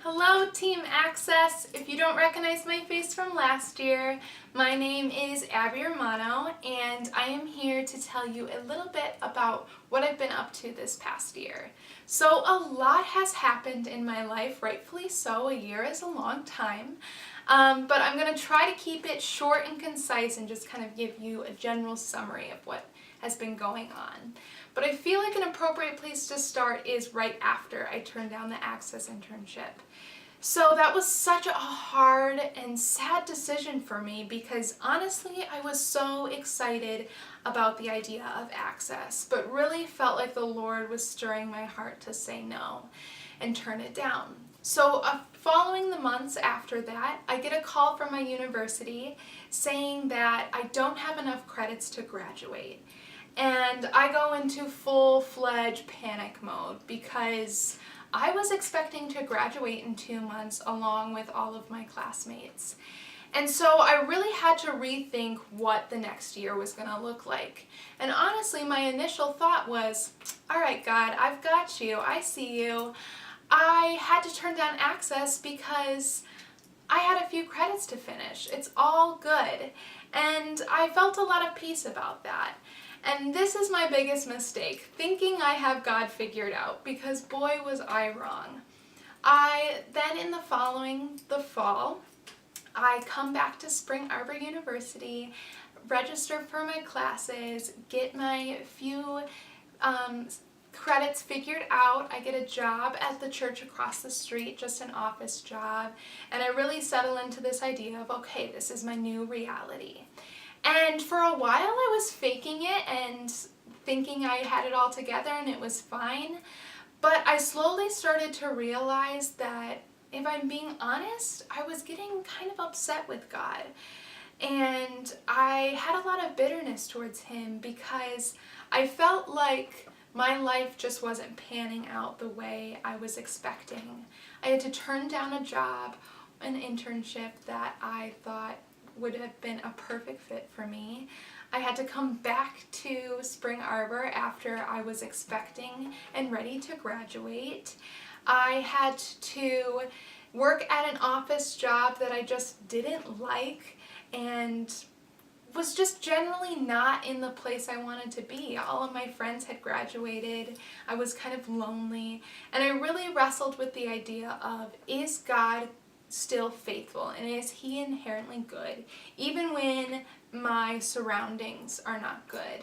Hello Team Access! If you don't recognize my face from last year, my name is Abbie Romano and I am here to tell you a little bit about what I've been up to this past year. So a lot has happened in my life, rightfully so. A year is a long time, but I'm going to try to keep it short and concise and just kind of give you a general summary of what has been going on. But I feel like an appropriate place to start is right after I turned down the Access internship. So that was such a hard and sad decision for me because honestly I was so excited about the idea of Access, but really felt like the Lord was stirring my heart to say no and turn it down. So following the months after that, I get a call from my university saying that I don't have enough credits to graduate. And I go into full-fledged panic mode because I was expecting to graduate in 2 months along with all of my classmates. And so I really had to rethink what the next year was going to look like. And honestly, my initial thought was, all right, God, I've got you. I see you. I had to turn down Access because I had a few credits to finish. It's all good. And I felt a lot of peace about that. And this is my biggest mistake, thinking I have God figured out, because boy was I wrong. Then in the fall, I come back to Spring Arbor University, register for my classes, get my few credits figured out. I get a job at the church across the street, just an office job, and I really settle into this idea of, okay, this is my new reality. And for a while I was faking it and thinking I had it all together and it was fine, but I slowly started to realize that, if I'm being honest, I was getting kind of upset with God. And I had a lot of bitterness towards Him because I felt like my life just wasn't panning out the way I was expecting. I had to turn down a job, an internship that I thought would have been a perfect fit for me. I had to come back to Spring Arbor after I was expecting and ready to graduate. I had to work at an office job that I just didn't like and was just generally not in the place I wanted to be. All of my friends had graduated. I was kind of lonely, and I really wrestled with the idea of, is God still faithful, and is He inherently good even when my surroundings are not good?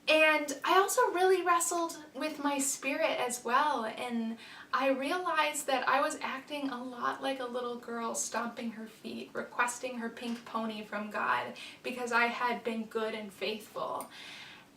And I also really wrestled with my spirit as well, and I realized that I was acting a lot like a little girl stomping her feet, requesting her pink pony from God because I had been good and faithful.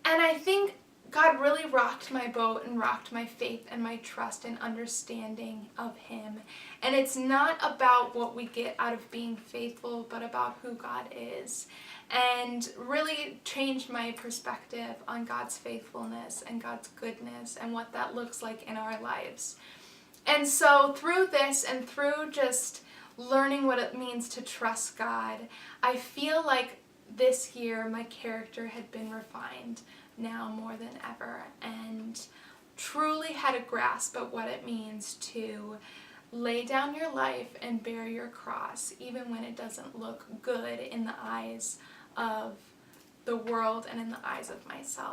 And I think God really rocked my boat and rocked my faith and my trust and understanding of Him. And it's not about what we get out of being faithful, but about who God is. And really changed my perspective on God's faithfulness and God's goodness and what that looks like in our lives. And so through this and through just learning what it means to trust God, I feel like this year my character had been refined now more than ever, and truly had a grasp of what it means to lay down your life and bear your cross even when it doesn't look good in the eyes of the world and in the eyes of myself.